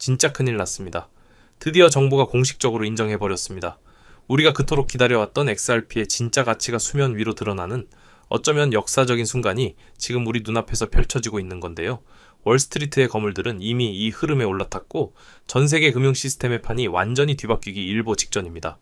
진짜 큰일 났습니다. 드디어 정부가 공식적으로 인정해버렸습니다. 우리가 그토록 기다려왔던 XRP의 진짜 가치가 수면 위로 드러나는 어쩌면 역사적인 순간이 지금 우리 눈앞에서 펼쳐지고 있는 건데요. 월스트리트의 거물들은 이미 이 흐름에 올라탔고 전 세계 금융 시스템의 판이 완전히 뒤바뀌기 일보 직전입니다.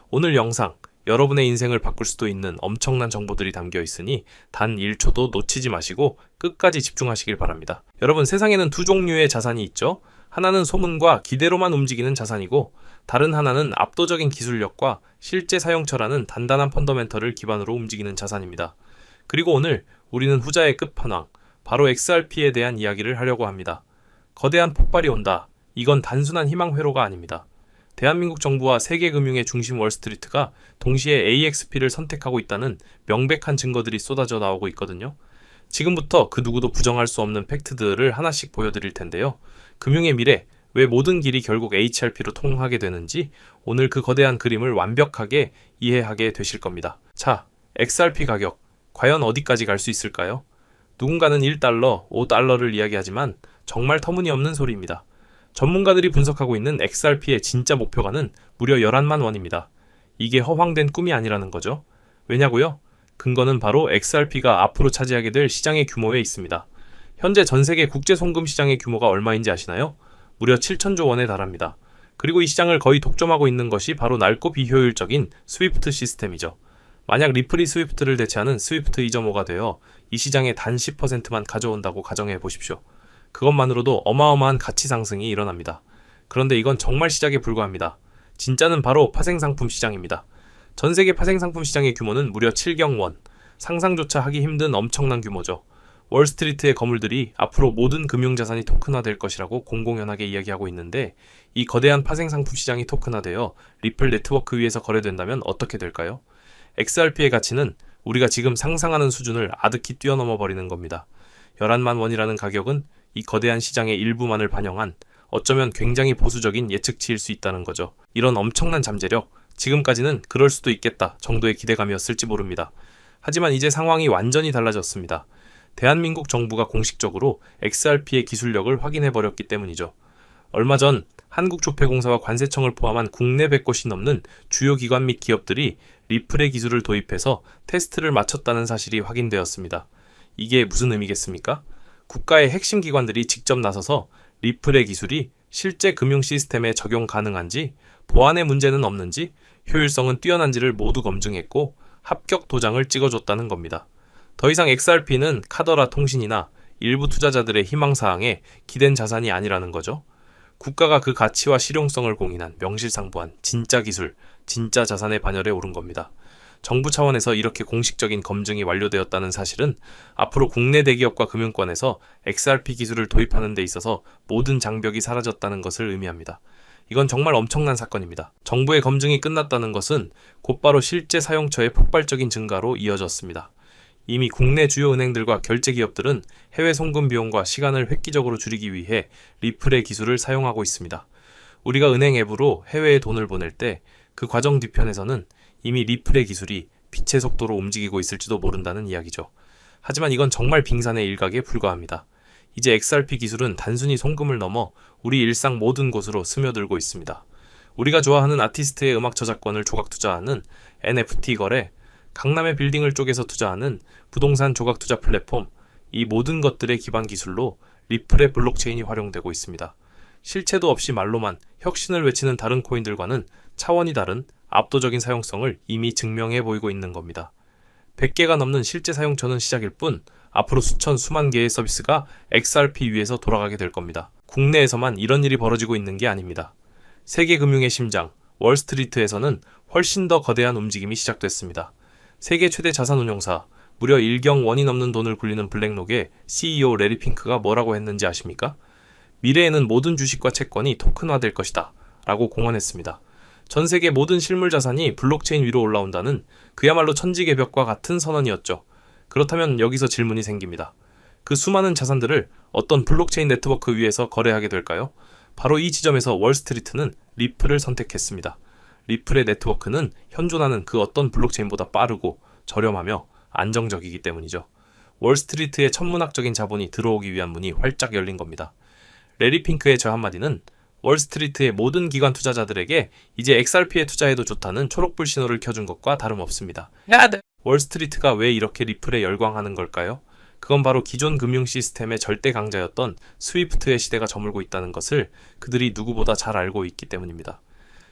오늘 영상, 여러분의 인생을 바꿀 수도 있는 엄청난 정보들이 담겨 있으니 단 1초도 놓치지 마시고 끝까지 집중하시길 바랍니다. 여러분, 세상에는 두 종류의 자산이 있죠. 하나는 소문과 기대로만 움직이는 자산이고 다른 하나는 압도적인 기술력과 실제 사용처라는 단단한 펀더멘털을 기반으로 움직이는 자산입니다. 그리고 오늘 우리는 후자의 끝판왕, 바로 XRP에 대한 이야기를 하려고 합니다. 거대한 폭발이 온다. 이건 단순한 희망 회로가 아닙니다. 대한민국 정부와 세계 금융의 중심 월스트리트가 동시에 AXP를 선택하고 있다는 명백한 증거들이 쏟아져 나오고 있거든요. 지금부터 그 누구도 부정할 수 없는 팩트들을 하나씩 보여드릴 텐데요. 금융의 미래, 왜 모든 길이 결국 HRP로 통하게 되는지 오늘 그 거대한 그림을 완벽하게 이해하게 되실 겁니다. 자, XRP 가격, 과연 어디까지 갈 수 있을까요? 누군가는 1달러, 5달러를 이야기하지만 정말 터무니없는 소리입니다. 전문가들이 분석하고 있는 XRP의 진짜 목표가는 무려 11만 원입니다. 이게 허황된 꿈이 아니라는 거죠. 왜냐고요? 근거는 바로 XRP가 앞으로 차지하게 될 시장의 규모에 있습니다. 현재 전 세계 국제 송금 시장의 규모가 얼마인지 아시나요? 무려 7천조 원에 달합니다. 그리고 이 시장을 거의 독점하고 있는 것이 바로 넓고 비효율적인 스위프트 시스템이죠. 만약 리플이 스위프트를 대체하는 스위프트 2.5가 되어 이 시장의 단 10%만 가져온다고 가정해 보십시오. 그것만으로도 어마어마한 가치 상승이 일어납니다. 그런데 이건 정말 시작에 불과합니다. 진짜는 바로 파생상품 시장입니다. 전 세계 파생상품 시장의 규모는 무려 7경 원, 상상조차 하기 힘든 엄청난 규모죠. 월스트리트의 거물들이 앞으로 모든 금융자산이 토큰화될 것이라고 공공연하게 이야기하고 있는데 이 거대한 파생상품 시장이 토큰화되어 리플 네트워크 위에서 거래된다면 어떻게 될까요? XRP의 가치는 우리가 지금 상상하는 수준을 아득히 뛰어넘어 버리는 겁니다. 11만 원이라는 가격은 이 거대한 시장의 일부만을 반영한 어쩌면 굉장히 보수적인 예측치일 수 있다는 거죠. 이런 엄청난 잠재력, 지금까지는 그럴 수도 있겠다 정도의 기대감이었을지 모릅니다. 하지만 이제 상황이 완전히 달라졌습니다. 대한민국 정부가 공식적으로 XRP의 기술력을 확인해버렸기 때문이죠. 얼마 전 한국조폐공사와 관세청을 포함한 국내 100곳이 넘는 주요 기관 및 기업들이 리플의 기술을 도입해서 테스트를 마쳤다는 사실이 확인되었습니다. 이게 무슨 의미겠습니까? 국가의 핵심 기관들이 직접 나서서 리플의 기술이 실제 금융 시스템에 적용 가능한지, 보안의 문제는 없는지, 효율성은 뛰어난지를 모두 검증했고 합격 도장을 찍어줬다는 겁니다. 더 이상 XRP는 카더라 통신이나 일부 투자자들의 희망사항에 기댄 자산이 아니라는 거죠. 국가가 그 가치와 실용성을 공인한 명실상부한 진짜 기술, 진짜 자산의 반열에 오른 겁니다. 정부 차원에서 이렇게 공식적인 검증이 완료되었다는 사실은 앞으로 국내 대기업과 금융권에서 XRP 기술을 도입하는 데 있어서 모든 장벽이 사라졌다는 것을 의미합니다. 이건 정말 엄청난 사건입니다. 정부의 검증이 끝났다는 것은 곧바로 실제 사용처의 폭발적인 증가로 이어졌습니다. 이미 국내 주요 은행들과 결제 기업들은 해외 송금 비용과 시간을 획기적으로 줄이기 위해 리플의 기술을 사용하고 있습니다. 우리가 은행 앱으로 해외에 돈을 보낼 때 그 과정 뒤편에서는 이미 리플의 기술이 빛의 속도로 움직이고 있을지도 모른다는 이야기죠. 하지만 이건 정말 빙산의 일각에 불과합니다. 이제 XRP 기술은 단순히 송금을 넘어 우리 일상 모든 곳으로 스며들고 있습니다. 우리가 좋아하는 아티스트의 음악 저작권을 조각 투자하는 NFT 거래, 강남의 빌딩을 쪼개서 투자하는 부동산 조각 투자 플랫폼, 이 모든 것들의 기반 기술로 리플의 블록체인이 활용되고 있습니다. 실체도 없이 말로만 혁신을 외치는 다른 코인들과는 차원이 다른 압도적인 사용성을 이미 증명해 보이고 있는 겁니다. 100개가 넘는 실제 사용처는 시작일 뿐 앞으로 수천 수만 개의 서비스가 XRP 위에서 돌아가게 될 겁니다. 국내에서만 이런 일이 벌어지고 있는 게 아닙니다. 세계 금융의 심장, 월스트리트에서는 훨씬 더 거대한 움직임이 시작됐습니다. 세계 최대 자산운용사, 무려 1경 원이 넘는 돈을 굴리는 블랙록의 CEO 레리 핑크가 뭐라고 했는지 아십니까? 미래에는 모든 주식과 채권이 토큰화될 것이다 라고 공언했습니다. 전 세계 모든 실물 자산이 블록체인 위로 올라온다는 그야말로 천지개벽과 같은 선언이었죠. 그렇다면 여기서 질문이 생깁니다. 그 수많은 자산들을 어떤 블록체인 네트워크 위에서 거래하게 될까요? 바로 이 지점에서 월스트리트는 리플을 선택했습니다. 리플의 네트워크는 현존하는 그 어떤 블록체인보다 빠르고 저렴하며 안정적이기 때문이죠. 월스트리트의 천문학적인 자본이 들어오기 위한 문이 활짝 열린 겁니다. 레리 핑크의 저 한마디는 월스트리트의 모든 기관 투자자들에게 이제 XRP에 투자해도 좋다는 초록불 신호를 켜준 것과 다름없습니다. 월스트리트가 왜 이렇게 리플에 열광하는 걸까요? 그건 바로 기존 금융 시스템의 절대 강자였던 스위프트의 시대가 저물고 있다는 것을 그들이 누구보다 잘 알고 있기 때문입니다.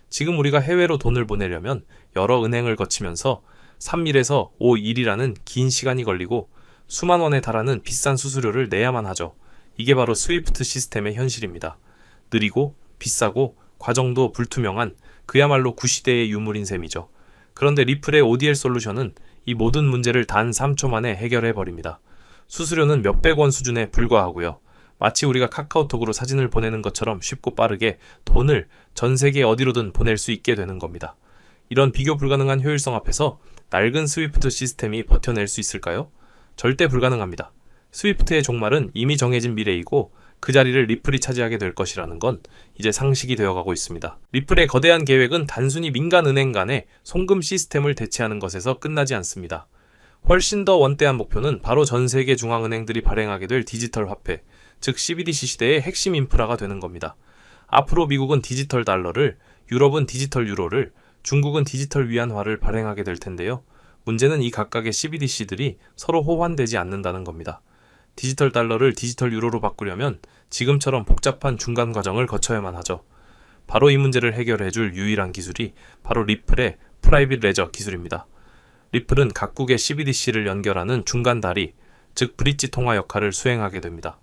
지금 우리가 해외로 돈을 보내려면 여러 은행을 거치면서 3일에서 5일이라는 긴 시간이 걸리고 수만 원에 달하는 비싼 수수료를 내야만 하죠. 이게 바로 스위프트 시스템의 현실입니다. 느리고 비싸고 과정도 불투명한 그야말로 구시대의 유물인 셈이죠. 그런데 리플의 ODL 솔루션은 이 모든 문제를 단 3초 만에 해결해 버립니다. 수수료는 몇백 원 수준에 불과하고요. 마치 우리가 카카오톡으로 사진을 보내는 것처럼 쉽고 빠르게 돈을 전 세계 어디로든 보낼 수 있게 되는 겁니다. 이런 비교 불가능한 효율성 앞에서 낡은 스위프트 시스템이 버텨낼 수 있을까요? 절대 불가능합니다. 스위프트의 종말은 이미 정해진 미래이고 그 자리를 리플이 차지하게 될 것이라는 건 이제 상식이 되어가고 있습니다. 리플의 거대한 계획은 단순히 민간 은행 간의 송금 시스템을 대체하는 것에서 끝나지 않습니다. 훨씬 더 원대한 목표는 바로 전 세계 중앙은행들이 발행하게 될 디지털 화폐, 즉 CBDC 시대의 핵심 인프라가 되는 겁니다. 앞으로 미국은 디지털 달러를, 유럽은 디지털 유로를, 중국은 디지털 위안화를 발행하게 될 텐데요. 문제는 이 각각의 CBDC들이 서로 호환되지 않는다는 겁니다. 디지털 달러를 디지털 유로로 바꾸려면 지금처럼 복잡한 중간 과정을 거쳐야만 하죠. 바로 이 문제를 해결해줄 유일한 기술이 바로 리플의 프라이빗 레저 기술입니다. 리플은 각국의 CBDC를 연결하는 중간 다리, 즉 브릿지 통화 역할을 수행하게 됩니다.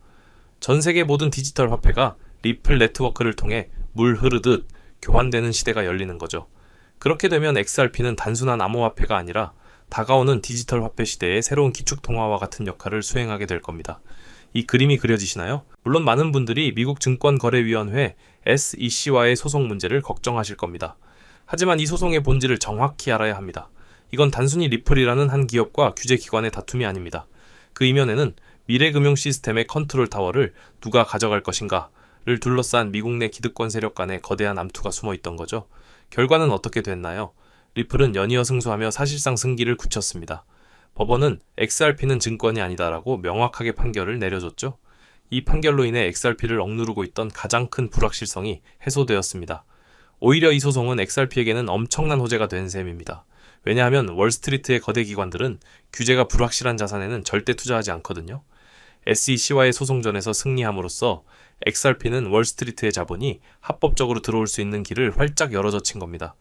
전 세계 모든 디지털 화폐가 리플 네트워크를 통해 물 흐르듯 교환되는 시대가 열리는 거죠. 그렇게 되면 XRP는 단순한 암호화폐가 아니라 다가오는 디지털 화폐 시대의 새로운 기축통화와 같은 역할을 수행하게 될 겁니다. 이 그림이 그려지시나요? 물론 많은 분들이 미국 증권거래위원회 SEC와의 소송 문제를 걱정하실 겁니다. 하지만 이 소송의 본질을 정확히 알아야 합니다. 이건 단순히 리플이라는 한 기업과 규제기관의 다툼이 아닙니다. 그 이면에는 미래 금융 시스템의 컨트롤 타워를 누가 가져갈 것인가를 둘러싼 미국 내 기득권 세력 간의 거대한 암투가 숨어 있던 거죠. 결과는 어떻게 됐나요? 리플은 연이어 승소하며 사실상 승기를 굳혔습니다. 법원은 XRP는 증권이 아니다라고 명확하게 판결을 내려줬죠. 이 판결로 인해 XRP를 억누르고 있던 가장 큰 불확실성이 해소되었습니다. 오히려 이 소송은 XRP에게는 엄청난 호재가 된 셈입니다. 왜냐하면 월스트리트의 거대 기관들은 규제가 불확실한 자산에는 절대 투자하지 않거든요. SEC와의 소송전에서 승리함으로써 XRP는 월스트리트의 자본이 합법적으로 들어올 수 있는 길을 활짝 열어젖힌 겁니다.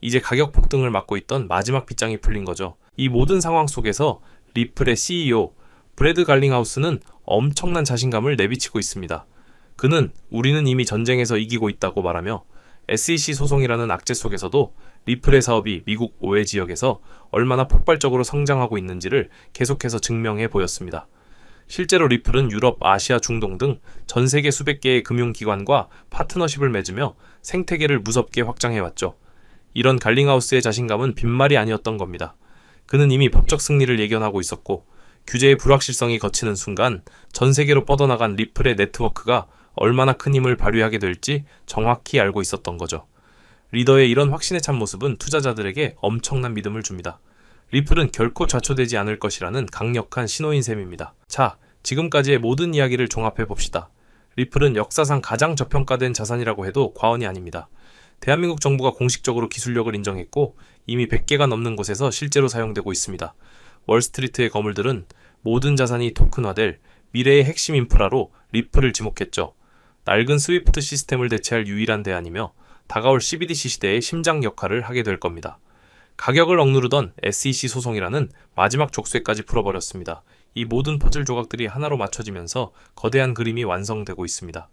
이제 가격 폭등을 막고 있던 마지막 빗장이 풀린 거죠. 이 모든 상황 속에서 리플의 CEO 브래드 갈링하우스는 엄청난 자신감을 내비치고 있습니다. 그는 우리는 이미 전쟁에서 이기고 있다고 말하며 SEC 소송이라는 악재 속에서도 리플의 사업이 미국 오해 지역에서 얼마나 폭발적으로 성장하고 있는지를 계속해서 증명해 보였습니다. 실제로 리플은 유럽, 아시아, 중동 등 전 세계 수백 개의 금융기관과 파트너십을 맺으며 생태계를 무섭게 확장해왔죠. 이런 갈링하우스의 자신감은 빈말이 아니었던 겁니다. 그는 이미 법적 승리를 예견하고 있었고 규제의 불확실성이 걷히는 순간 전 세계로 뻗어나간 리플의 네트워크가 얼마나 큰 힘을 발휘하게 될지 정확히 알고 있었던 거죠. 리더의 이런 확신에 찬 모습은 투자자들에게 엄청난 믿음을 줍니다. 리플은 결코 좌초되지 않을 것이라는 강력한 신호인 셈입니다. 자, 지금까지의 모든 이야기를 종합해 봅시다. 리플은 역사상 가장 저평가된 자산이라고 해도 과언이 아닙니다. 대한민국 정부가 공식적으로 기술력을 인정했고 이미 100개가 넘는 곳에서 실제로 사용되고 있습니다. 월스트리트의 거물들은 모든 자산이 토큰화될 미래의 핵심 인프라로 리플을 지목했죠. 낡은 스위프트 시스템을 대체할 유일한 대안이며 다가올 CBDC 시대의 심장 역할을 하게 될 겁니다. 가격을 억누르던 SEC 소송이라는 마지막 족쇄까지 풀어버렸습니다. 이 모든 퍼즐 조각들이 하나로 맞춰지면서 거대한 그림이 완성되고 있습니다.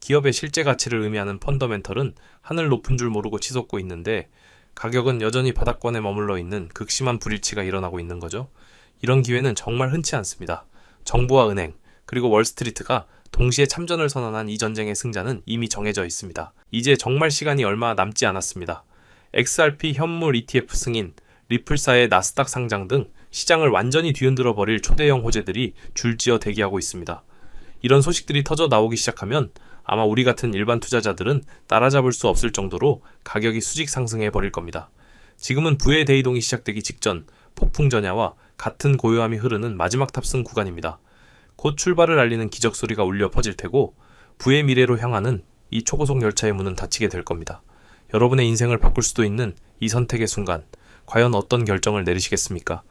기업의 실제 가치를 의미하는 펀더멘털은 하늘 높은 줄 모르고 치솟고 있는데 가격은 여전히 바닥권에 머물러 있는 극심한 불일치가 일어나고 있는 거죠. 이런 기회는 정말 흔치 않습니다. 정부와 은행, 그리고 월스트리트가 동시에 참전을 선언한 이 전쟁의 승자는 이미 정해져 있습니다. 이제 정말 시간이 얼마 남지 않았습니다. XRP 현물 ETF 승인, 리플사의 나스닥 상장 등 시장을 완전히 뒤흔들어 버릴 초대형 호재들이 줄지어 대기하고 있습니다. 이런 소식들이 터져 나오기 시작하면 아마 우리 같은 일반 투자자들은 따라잡을 수 없을 정도로 가격이 수직 상승해 버릴 겁니다. 지금은 부의 대이동이 시작되기 직전 폭풍 전야와 같은 고요함이 흐르는 마지막 탑승 구간입니다. 곧 출발을 알리는 기적 소리가 울려 퍼질 테고 부의 미래로 향하는 이 초고속 열차의 문은 닫히게 될 겁니다. 여러분의 인생을 바꿀 수도 있는 이 선택의 순간, 과연 어떤 결정을 내리시겠습니까?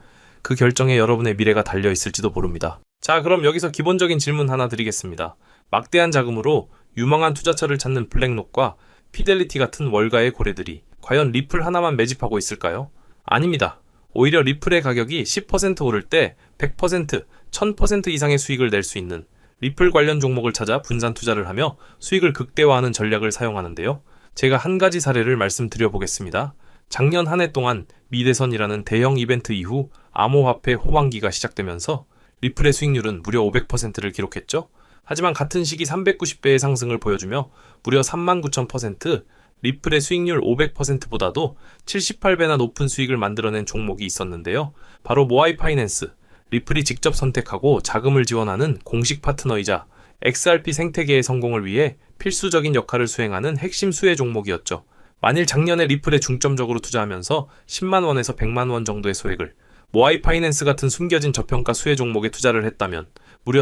그 결정에 여러분의 미래가 달려 있을지도 모릅니다. 자, 그럼 여기서 기본적인 질문 하나 드리겠습니다. 막대한 자금으로 유망한 투자처를 찾는 블랙록과 피델리티 같은 월가의 고래들이 과연 리플 하나만 매집하고 있을까요? 아닙니다. 오히려 리플의 가격이 10% 오를 때 100%, 1000% 이상의 수익을 낼 수 있는 리플 관련 종목을 찾아 분산 투자를 하며 수익을 극대화하는 전략을 사용하는데요. 제가 한 가지 사례를 말씀드려 보겠습니다. 작년 한 해 동안 미대선이라는 대형 이벤트 이후 암호화폐 호황기가 시작되면서 리플의 수익률은 무려 500%를 기록했죠. 하지만 같은 시기 390배의 상승을 보여주며 무려 39,000%, 리플의 수익률 500%보다도 78배나 높은 수익을 만들어낸 종목이 있었는데요. 바로 모아이 파이낸스, 리플이 직접 선택하고 자금을 지원하는 공식 파트너이자 XRP 생태계의 성공을 위해 필수적인 역할을 수행하는 핵심 수혜 종목이었죠. 만일 작년에 리플에 중점적으로 투자하면서 10만원에서 100만원 정도의 소액을 모아이 파이낸스 같은 숨겨진 저평가 수혜 종목에 투자를 했다면 무려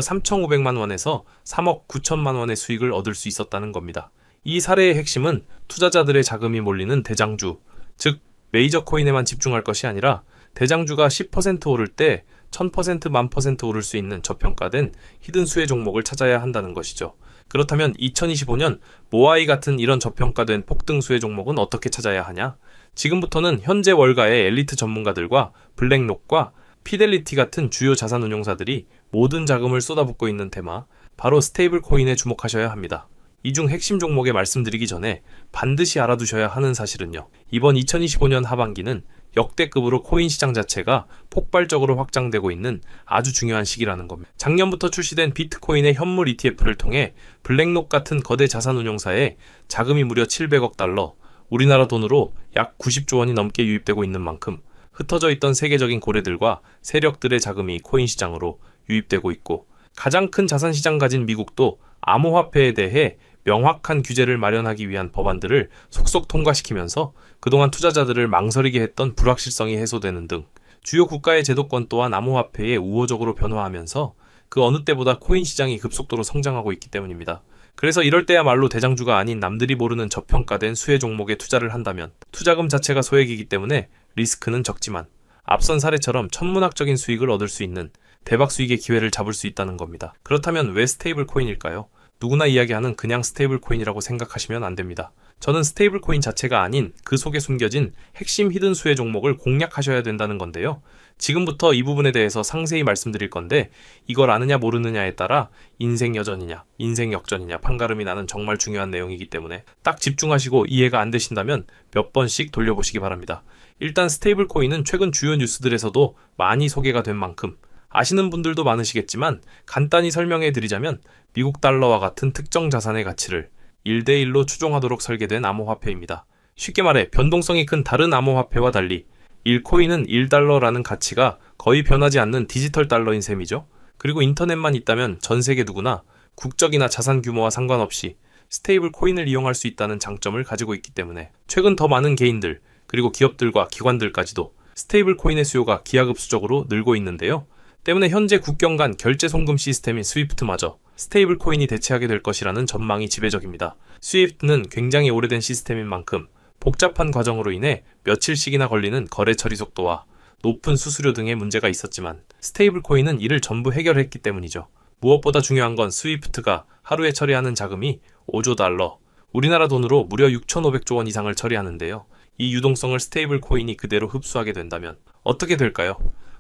3,500만원에서 3억 9천만원의 수익을 얻을 수 있었다는 겁니다. 이 사례의 핵심은 투자자들의 자금이 몰리는 대장주, 즉 메이저 코인에만 집중할 것이 아니라 대장주가 10% 오를 때 1000%, 10,000% 오를 수 있는 저평가된 히든 수혜 종목을 찾아야 한다는 것이죠. 그렇다면 2025년 모아이 같은 이런 저평가된 폭등 수혜 종목은 어떻게 찾아야 하냐? 지금부터는 현재 월가의 엘리트 전문가들과 블랙록과 피델리티 같은 주요 자산운용사들이 모든 자금을 쏟아붓고 있는 테마, 바로 스테이블 코인에 주목하셔야 합니다. 이 중 핵심 종목에 말씀드리기 전에 반드시 알아두셔야 하는 사실은요. 이번 2025년 하반기는 역대급으로 코인 시장 자체가 폭발적으로 확장되고 있는 아주 중요한 시기라는 겁니다. 작년부터 출시된 비트코인의 현물 ETF를 통해 블랙록 같은 거대 자산운용사에 자금이 무려 700억 달러, 우리나라 돈으로 약 90조 원이 넘게 유입되고 있는 만큼 흩어져 있던 세계적인 고래들과 세력들의 자금이 코인 시장으로 유입되고 있고, 가장 큰 자산시장 가진 미국도 암호화폐에 대해 명확한 규제를 마련하기 위한 법안들을 속속 통과시키면서 그동안 투자자들을 망설이게 했던 불확실성이 해소되는 등 주요 국가의 제도권 또한 암호화폐에 우호적으로 변화하면서 그 어느 때보다 코인 시장이 급속도로 성장하고 있기 때문입니다. 그래서 이럴 때야말로 대장주가 아닌 남들이 모르는 저평가된 수혜 종목에 투자를 한다면 투자금 자체가 소액이기 때문에 리스크는 적지만 앞선 사례처럼 천문학적인 수익을 얻을 수 있는 대박 수익의 기회를 잡을 수 있다는 겁니다. 그렇다면 왜 스테이블 코인일까요? 누구나 이야기하는 그냥 스테이블 코인이라고 생각하시면 안 됩니다. 저는 스테이블 코인 자체가 아닌 그 속에 숨겨진 핵심 히든 수혜 종목을 공략하셔야 된다는 건데요. 지금부터 이 부분에 대해서 상세히 말씀드릴 건데 이걸 아느냐 모르느냐에 따라 인생 여전이냐, 인생 역전이냐 판가름이 나는 정말 중요한 내용이기 때문에 딱 집중하시고 이해가 안 되신다면 몇 번씩 돌려보시기 바랍니다. 일단 스테이블 코인은 최근 주요 뉴스들에서도 많이 소개가 된 만큼 아시는 분들도 많으시겠지만 간단히 설명해 드리자면 미국 달러와 같은 특정 자산의 가치를 1대1로 추종하도록 설계된 암호화폐입니다. 쉽게 말해 변동성이 큰 다른 암호화폐와 달리 1코인은 1달러라는 가치가 거의 변하지 않는 디지털 달러인 셈이죠. 그리고 인터넷만 있다면 전 세계 누구나 국적이나 자산 규모와 상관없이 스테이블 코인을 이용할 수 있다는 장점을 가지고 있기 때문에 최근 더 많은 개인들 그리고 기업들과 기관들까지도 스테이블 코인의 수요가 기하급수적으로 늘고 있는데요. 때문에 현재 국경 간 결제 송금 시스템인 스위프트마저 스테이블 코인이 대체하게 될 것이라는 전망이 지배적입니다. 스위프트는 굉장히 오래된 시스템인 만큼 복잡한 과정으로 인해 며칠씩이나 걸리는 거래 처리 속도와 높은 수수료 등의 문제가 있었지만 스테이블 코인은 이를 전부 해결했기 때문이죠. 무엇보다 중요한 건 스위프트가 하루에 처리하는 자금이 5조 달러, 우리나라 돈으로 무려 6,500조 원 이상을 처리하는데요. 이 유동성을 스테이블 코인이 그대로 흡수하게 된다면 어떻게 될까요?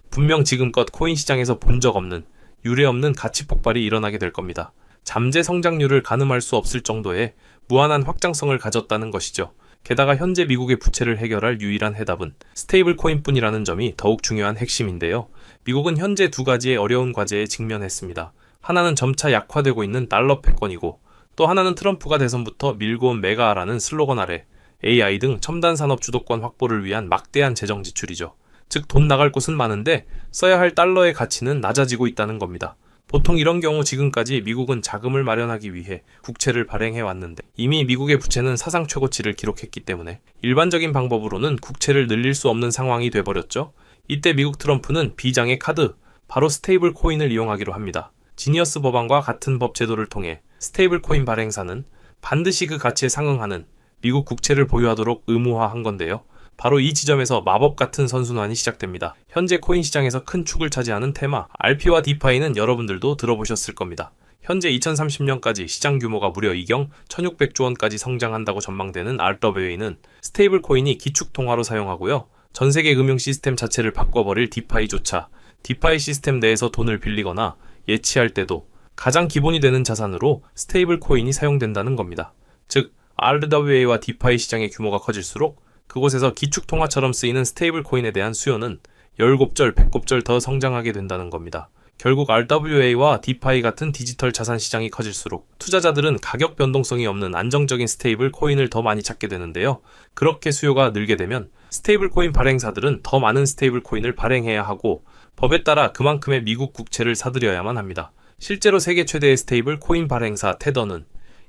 분명 지금껏 코인 시장에서 본 적 없는 유례없는 가치 폭발이 일어나게 될 겁니다. 잠재 성장률을 가늠할 수 없을 정도의 무한한 확장성을 가졌다는 것이죠. 게다가 현재 미국의 부채를 해결할 유일한 해답은 스테이블 코인뿐이라는 점이 더욱 중요한 핵심인데요. 미국은 현재 두 가지의 어려운 과제에 직면했습니다. 하나는 점차 약화되고 있는 달러 패권이고 또 하나는 트럼프가 대선부터 밀고 온 메가라는 슬로건 아래 AI 등 첨단 산업 주도권 확보를 위한 막대한 재정 지출이죠. 즉 돈 나갈 곳은 많은데 써야 할 달러의 가치는 낮아지고 있다는 겁니다. 보통 이런 경우 지금까지 미국은 자금을 마련하기 위해 국채를 발행해 왔는데 이미 미국의 부채는 사상 최고치를 기록했기 때문에 일반적인 방법으로는 국채를 늘릴 수 없는 상황이 돼버렸죠. 이때 미국 트럼프는 비장의 카드, 바로 스테이블 코인을 이용하기로 합니다. 지니어스 법안과 같은 법 제도를 통해 스테이블 코인 발행사는 반드시 그 가치에 상응하는 미국 국채를 보유하도록 의무화한 건데요. 바로 이 지점에서 마법 같은 선순환이 시작됩니다. 현재 코인 시장에서 큰 축을 차지하는 테마, RP와 디파이는 여러분들도 들어보셨을 겁니다. 현재 2030년까지 시장 규모가 무려 2경 1600조 원까지 성장한다고 전망되는 RWA는 스테이블 코인이 기축 통화로 사용하고요. 전 세계 금융 시스템 자체를 바꿔버릴 디파이조차 디파이 시스템 내에서 돈을 빌리거나 예치할 때도 가장 기본이 되는 자산으로 스테이블 코인이 사용된다는 겁니다. 즉, RWA와 디파이 시장의 규모가 커질수록 그곳에서 기축 통화처럼 쓰이는 스테이블 코인에 대한 수요는 10곱절, 100곱절 더 성장하게 된다는 겁니다. 결국 RWA와 디파이 같은 디지털 자산 시장이 커질수록 투자자들은 가격 변동성이 없는 안정적인 스테이블 코인을 더 많이 찾게 되는데요. 그렇게 수요가 늘게 되면 스테이블 코인 발행사들은 더 많은 스테이블 코인을 발행해야 하고 법에 따라 그만큼의 미국 국채를 사들여야만 합니다. 실제로 세계 최대의 스테이블 코인 발행사 테더는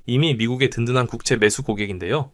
이미 미국의 든든한 국채 매수 고객인데요.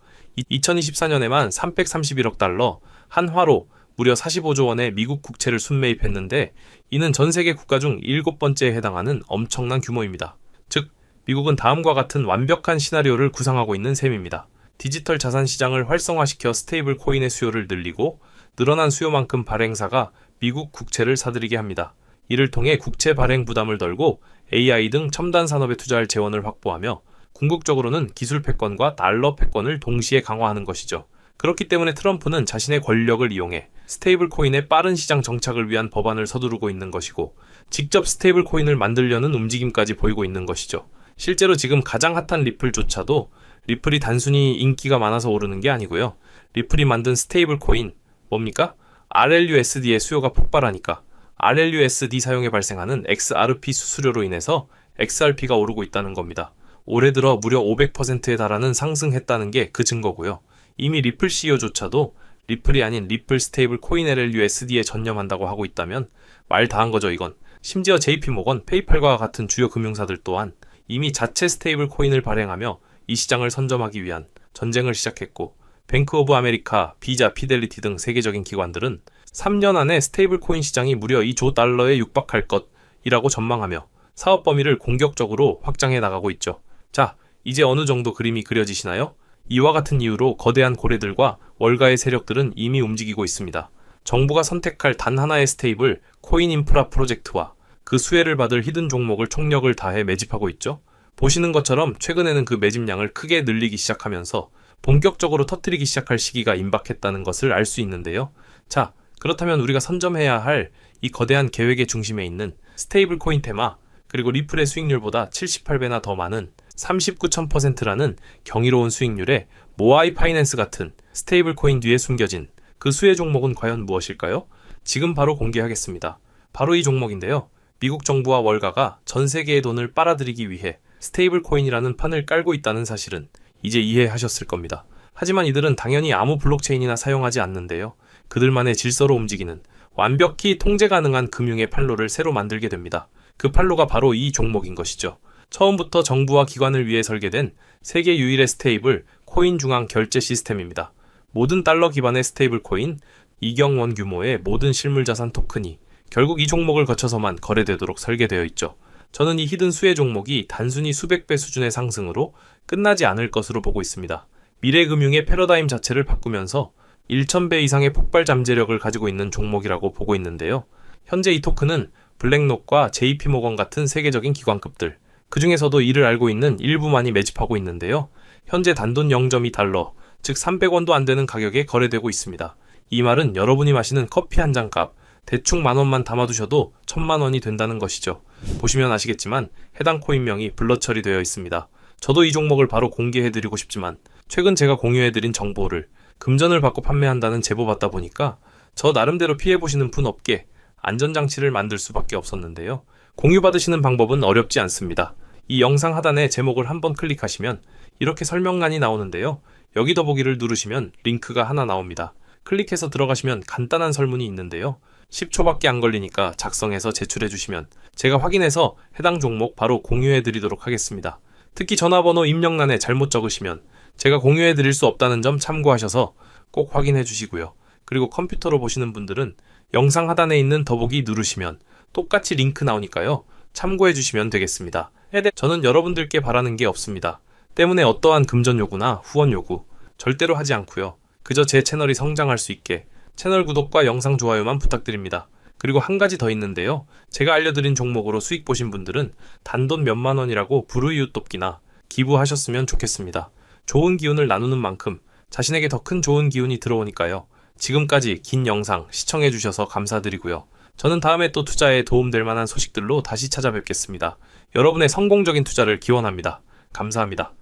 2024년에만 331억 달러, 한화로 무려 45조 원의 미국 국채를 순매입했는데 이는 전 세계 국가 중 7번째에 해당하는 엄청난 규모입니다. 즉, 미국은 다음과 같은 완벽한 시나리오를 구상하고 있는 셈입니다. 디지털 자산 시장을 활성화시켜 스테이블 코인의 수요를 늘리고 늘어난 수요만큼 발행사가 미국 국채를 사들이게 합니다. 이를 통해 국채 발행 부담을 덜고 AI 등 첨단 산업에 투자할 재원을 확보하며 궁극적으로는 기술 패권과 달러 패권을 동시에 강화하는 것이죠. 그렇기 때문에 트럼프는 자신의 권력을 이용해 스테이블 코인의 빠른 시장 정착을 위한 법안을 서두르고 있는 것이고 직접 스테이블 코인을 만들려는 움직임까지 보이고 있는 것이죠. 실제로 지금 가장 핫한 리플조차도 리플이 단순히 인기가 많아서 오르는 게 아니고요. 리플이 만든 스테이블 코인, 뭡니까? RLUSD의 수요가 폭발하니까 RLUSD 사용에 발생하는 XRP 수수료로 인해서 XRP가 오르고 있다는 겁니다. 올해 들어 무려 500%에 달하는 상승했다는 게 그 증거고요. 이미 리플 CEO조차도 리플이 아닌 리플 스테이블 코인 LLUSD에 전념한다고 하고 있다면 말 다한 거죠, 이건. 심지어 JP모건, 페이팔과 같은 주요 금융사들 또한 이미 자체 스테이블 코인을 발행하며 이 시장을 선점하기 위한 전쟁을 시작했고 뱅크 오브 아메리카, 비자, 피델리티 등 세계적인 기관들은 3년 안에 스테이블 코인 시장이 무려 2조 달러에 육박할 것이라고 전망하며 사업 범위를 공격적으로 확장해 나가고 있죠. 자, 이제 어느 정도 그림이 그려지시나요? 이와 같은 이유로 거대한 고래들과 월가의 세력들은 이미 움직이고 있습니다. 정부가 선택할 단 하나의 스테이블 코인 인프라 프로젝트와 그 수혜를 받을 히든 종목을 총력을 다해 매집하고 있죠. 보시는 것처럼 최근에는 그 매집량을 크게 늘리기 시작하면서 본격적으로 터뜨리기 시작할 시기가 임박했다는 것을 알 수 있는데요. 자, 그렇다면 우리가 선점해야 할 이 거대한 계획의 중심에 있는 스테이블 코인 테마, 그리고 리플의 수익률보다 78배나 더 많은 39,000%라는 경이로운 수익률의 모아이 파이낸스 같은 스테이블 코인 뒤에 숨겨진 그 수혜 종목은 과연 무엇일까요? 지금 바로 공개하겠습니다. 바로 이 종목인데요. 미국 정부와 월가가 전 세계의 돈을 빨아들이기 위해 스테이블 코인이라는 판을 깔고 있다는 사실은 이제 이해하셨을 겁니다. 하지만 이들은 당연히 아무 블록체인이나 사용하지 않는데요. 그들만의 질서로 움직이는 완벽히 통제 가능한 금융의 판로를 새로 만들게 됩니다. 그 판로가 바로 이 종목인 것이죠. 처음부터 정부와 기관을 위해 설계된 세계 유일의 스테이블 코인 중앙 결제 시스템입니다. 모든 달러 기반의 스테이블 코인, 2경 원 규모의 모든 실물 자산 토큰이 결국 이 종목을 거쳐서만 거래되도록 설계되어 있죠. 저는 이 히든 수혜 종목이 단순히 수백 배 수준의 상승으로 끝나지 않을 것으로 보고 있습니다. 미래 금융의 패러다임 자체를 바꾸면서 1000배 이상의 폭발 잠재력을 가지고 있는 종목이라고 보고 있는데요. 현재 이 토큰은 블랙록과 JP모건 같은 세계적인 기관급들, 그 중에서도 이를 알고 있는 일부만이 매집하고 있는데요. 현재 단돈 0.2달러, 즉 300원도 안 되는 가격에 거래되고 있습니다. 이 말은 여러분이 마시는 커피 한 잔 값, 대충 10,000원만 담아두셔도 10,000,000원이 된다는 것이죠. 보시면 아시겠지만 해당 코인명이 블러 처리되어 있습니다. 저도 이 종목을 바로 공개해드리고 싶지만 최근 제가 공유해드린 정보를 금전을 받고 판매한다는 제보 받다 보니까 저 나름대로 피해보시는 분 없게 안전장치를 만들 수밖에 없었는데요. 공유받으시는 방법은 어렵지 않습니다. 이 영상 하단에 제목을 한번 클릭하시면 이렇게 설명란이 나오는데요. 여기 더보기를 누르시면 링크가 하나 나옵니다. 클릭해서 들어가시면 간단한 설문이 있는데요. 10초밖에 안 걸리니까 작성해서 제출해 주시면 제가 확인해서 해당 종목 바로 공유해 드리도록 하겠습니다. 특히 전화번호 입력란에 잘못 적으시면 제가 공유해 드릴 수 없다는 점 참고하셔서 꼭 확인해 주시고요. 그리고 컴퓨터로 보시는 분들은 영상 하단에 있는 더보기 누르시면 똑같이 링크 나오니까요. 참고해 주시면 되겠습니다. 저는 여러분들께 바라는 게 없습니다. 때문에 어떠한 금전 요구나 후원 요구 절대로 하지 않고요. 그저 제 채널이 성장할 수 있게 채널 구독과 영상 좋아요만 부탁드립니다. 그리고 한 가지 더 있는데요. 제가 알려드린 종목으로 수익 보신 분들은 단돈 몇만 원이라고 불우이웃 돕기나 기부하셨으면 좋겠습니다. 좋은 기운을 나누는 만큼 자신에게 더 큰 좋은 기운이 들어오니까요. 지금까지 긴 영상 시청해주셔서 감사드리고요. 저는 다음에 또 투자에 도움될 만한 소식들로 다시 찾아뵙겠습니다. 여러분의 성공적인 투자를 기원합니다. 감사합니다.